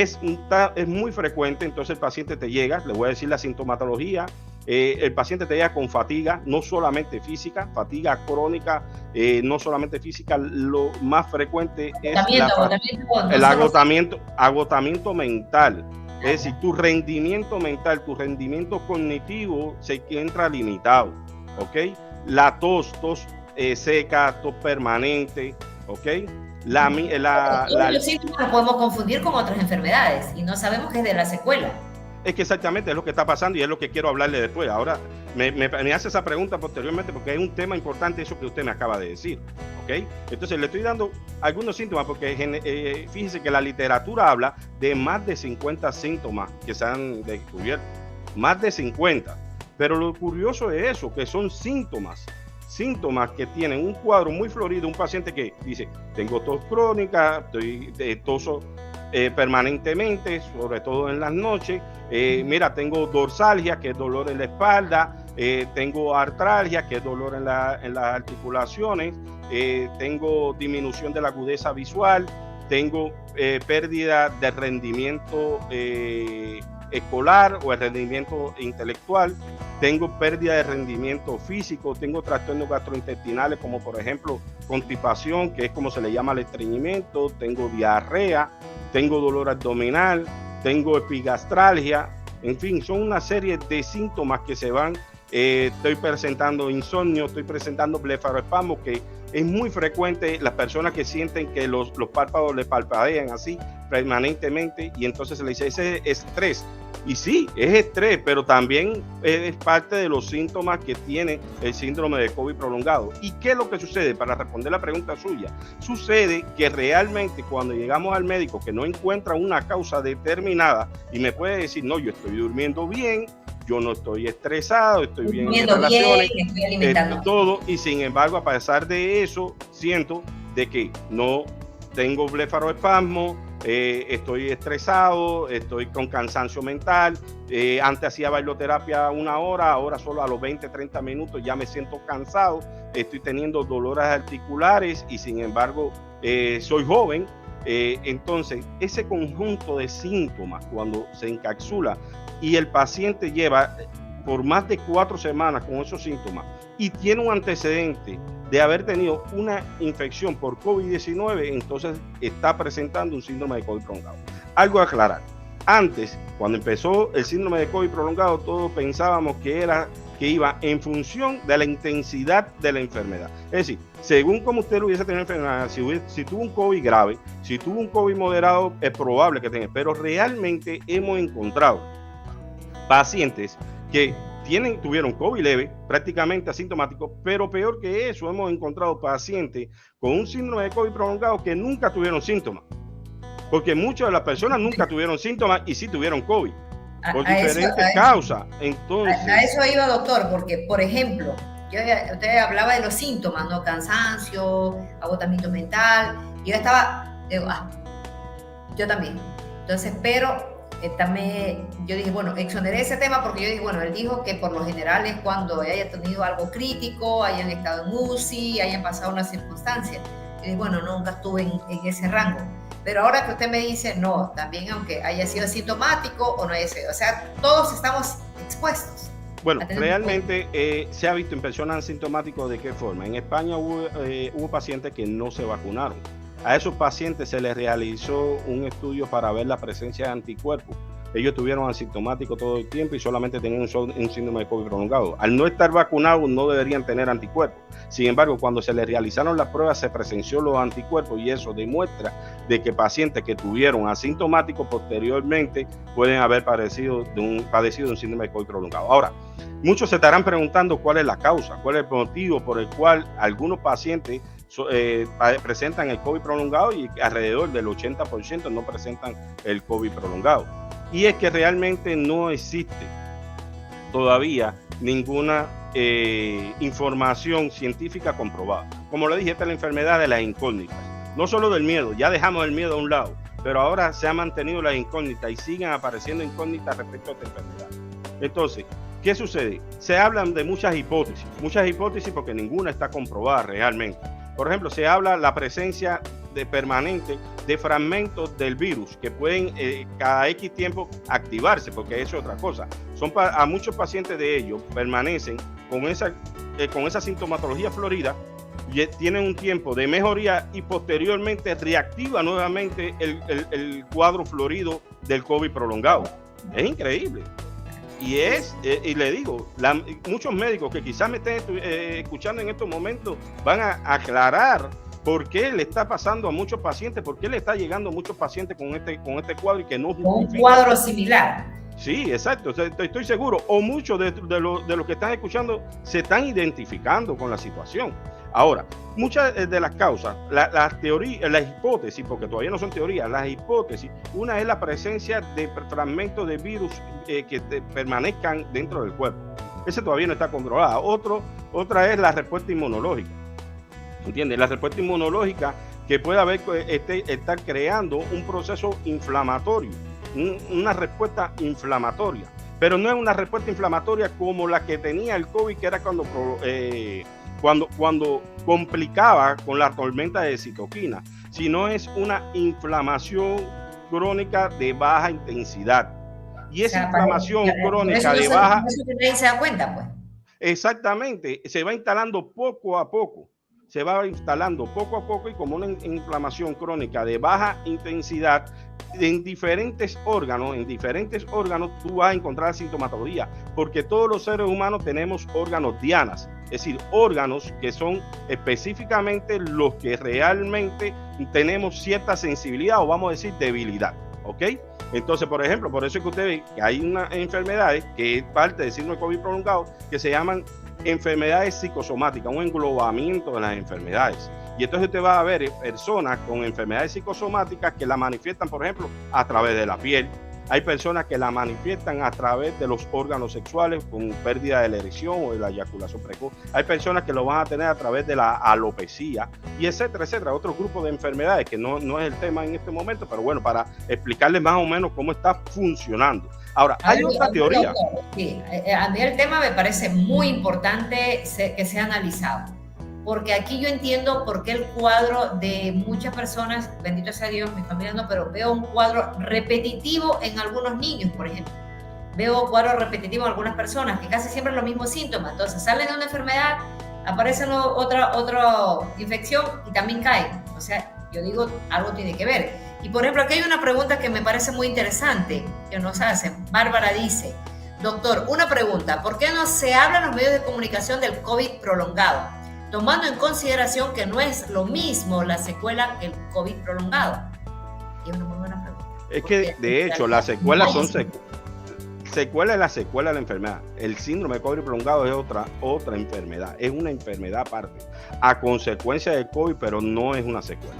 es muy frecuente. Entonces el paciente te llega, le voy a decir la sintomatología. El paciente te llega con fatiga, no solamente física, fatiga crónica, no solamente física, lo más frecuente es el agotamiento mental. Es decir, tu rendimiento mental, tu rendimiento cognitivo se encuentra limitado, ¿ok? La tos seca, tos permanente, ¿ok? Los síntomas los podemos confundir con otras enfermedades y no sabemos que es de la secuela. Es que exactamente es lo que está pasando y es lo que quiero hablarle después. Ahora, me hace esa pregunta posteriormente porque es un tema importante eso que usted me acaba de decir, ¿ok? Entonces, le estoy dando algunos síntomas porque fíjese que la literatura habla de más de 50 síntomas que se han descubierto, más de 50. Pero lo curioso es eso, que son síntomas que tienen un cuadro muy florido, un paciente que dice, tengo tos crónica, toso permanentemente, sobre todo en las noches, mira, tengo dorsalgia, que es dolor en la espalda, tengo artralgia, que es dolor en las articulaciones, tengo disminución de la agudeza visual, tengo pérdida de rendimiento escolar o el rendimiento intelectual, tengo pérdida de rendimiento físico, tengo trastornos gastrointestinales como por ejemplo constipación, que es como se le llama el estreñimiento, tengo diarrea, tengo dolor abdominal, tengo epigastralgia, en fin, son una serie de síntomas que se van, estoy presentando insomnio, estoy presentando blefaroespasmo, que es muy frecuente las personas que sienten que los párpados les parpadean así permanentemente y entonces se le dice ese es estrés. Y sí, es estrés, pero también es parte de los síntomas que tiene el síndrome de COVID prolongado. ¿Y qué es lo que sucede? Para responder la pregunta suya, sucede que realmente cuando llegamos al médico que no encuentra una causa determinada y me puede decir, no, yo estoy durmiendo bien, yo no estoy estresado, estoy bien en relaciones, estoy alimentando todo, y sin embargo, a pesar de eso, siento de que no tengo blefaroespasmo, estoy estresado, estoy con cansancio mental, antes hacía bailoterapia 1 hora, ahora solo a los 20-30 minutos ya me siento cansado, estoy teniendo dolores articulares y sin embargo soy joven. Entonces, ese conjunto de síntomas cuando se encapsula y el paciente lleva por más de 4 semanas con esos síntomas y tiene un antecedente de haber tenido una infección por COVID-19, entonces está presentando un síndrome de COVID prolongado. Algo a aclarar, antes, cuando empezó el síndrome de COVID prolongado, todos pensábamos que iba en función de la intensidad de la enfermedad. Es decir, según como usted lo hubiese tenido enfermedad, si tuvo un COVID grave, si tuvo un COVID moderado, es probable que tenga, pero realmente hemos encontrado pacientes que tuvieron COVID leve, prácticamente asintomático, pero peor que eso, hemos encontrado pacientes con un síndrome de COVID prolongado que nunca tuvieron síntomas, porque muchas de las personas nunca tuvieron síntomas y sí tuvieron COVID, por diferentes causas. Entonces, a eso iba, doctor, porque, por ejemplo, usted hablaba de los síntomas, ¿no? Cansancio, agotamiento mental, yo también. Entonces, pero también yo dije, bueno, exoneré ese tema porque yo dije, bueno, él dijo que por lo general es cuando haya tenido algo crítico, hayan estado en UCI, hayan pasado una circunstancia. Yo dije, bueno, nunca estuve en ese rango. Pero ahora que usted me dice, no, también aunque haya sido asintomático o no haya sido, o sea, todos estamos expuestos. Bueno, realmente se ha visto en personas asintomáticas de qué forma. En España hubo pacientes que no se vacunaron. A esos pacientes se les realizó un estudio para ver la presencia de anticuerpos. Ellos estuvieron asintomáticos todo el tiempo y solamente tenían un síndrome de COVID prolongado. Al no estar vacunados no deberían tener anticuerpos. Sin embargo, cuando se les realizaron las pruebas se presenció los anticuerpos y eso demuestra de que pacientes que tuvieron asintomáticos posteriormente pueden haber padecido de un síndrome de COVID prolongado. Ahora, muchos se estarán preguntando cuál es la causa, cuál es el motivo por el cual algunos pacientes presentan el COVID prolongado y alrededor del 80% no presentan el COVID prolongado. Y es que realmente no existe todavía ninguna información científica comprobada. Como le dije, esta es la enfermedad de las incógnitas. No solo del miedo, ya dejamos el miedo a un lado, pero ahora se ha mantenido las incógnitas y siguen apareciendo incógnitas respecto a esta enfermedad. Entonces, ¿qué sucede? Se hablan de muchas hipótesis porque ninguna está comprobada realmente. Por ejemplo, se habla la presencia de permanente de fragmentos del virus que pueden cada X tiempo activarse, porque eso es otra cosa. A muchos pacientes de ellos permanecen con esa sintomatología florida y tienen un tiempo de mejoría y posteriormente reactiva nuevamente el cuadro florido del COVID prolongado. Es increíble. Y le digo, muchos médicos que quizás me estén escuchando en estos momentos van a aclarar por qué le está pasando a muchos pacientes, por qué le está llegando a muchos pacientes con este cuadro y que no justifica. Un cuadro similar. Sí, exacto, estoy seguro, o muchos de los que están escuchando se están identificando con la situación. Ahora, muchas de las causas, las teorías, las hipótesis, porque todavía no son teorías, las hipótesis, una es la presencia de fragmentos de virus que permanezcan dentro del cuerpo. Ese todavía no está controlado. Otra es la respuesta inmunológica. ¿Entiendes? La respuesta inmunológica que puede estar creando un proceso inflamatorio, una respuesta inflamatoria. Pero no es una respuesta inflamatoria como la que tenía el COVID, que era cuando complicaba con la tormenta de citoquina, sino es una inflamación crónica de baja intensidad. Y esa inflamación crónica de baja... Eso que nadie se da cuenta, pues. Exactamente, se va instalando poco a poco. Se va instalando poco a poco y como una inflamación crónica de baja intensidad en diferentes órganos tú vas a encontrar sintomatología, porque todos los seres humanos tenemos órganos dianas, es decir, órganos que son específicamente los que realmente tenemos cierta sensibilidad o vamos a decir debilidad, ¿ok? Entonces, por ejemplo, por eso es que usted ve que hay unas enfermedades que es parte del síndrome COVID prolongado que se llaman enfermedades psicosomáticas, un englobamiento de las enfermedades. Y entonces usted va a ver personas con enfermedades psicosomáticas que la manifiestan, por ejemplo, a través de la piel. Hay personas que la manifiestan a través de los órganos sexuales con pérdida de la erección o de la eyaculación precoz. Hay personas que lo van a tener a través de la alopecia y etcétera, etcétera. Otro grupo de enfermedades que no es el tema en este momento, pero bueno, para explicarles más o menos cómo está funcionando. Ahora, hay otra teoría. Sí, a mí el tema me parece muy importante que sea analizado, porque aquí yo entiendo por qué el cuadro de muchas personas, bendito sea Dios, mi familia no, pero veo un cuadro repetitivo en algunos niños, por ejemplo. Veo cuadros repetitivos en algunas personas, que casi siempre los mismos síntomas. Entonces salen de una enfermedad, aparece otra infección y también caen. O sea, yo digo, algo tiene que ver. Y por ejemplo, aquí hay una pregunta que me parece muy interesante que nos hacen. Bárbara dice, doctor, una pregunta, ¿por qué no se habla en los medios de comunicación del COVID prolongado? Tomando en consideración que no es lo mismo la secuela que el COVID prolongado. Y es una muy buena pregunta. Es que, de hecho, las secuelas son secuela es la secuela de la enfermedad. El síndrome de COVID prolongado es otra enfermedad, es una enfermedad aparte, a consecuencia del COVID, pero no es una secuela.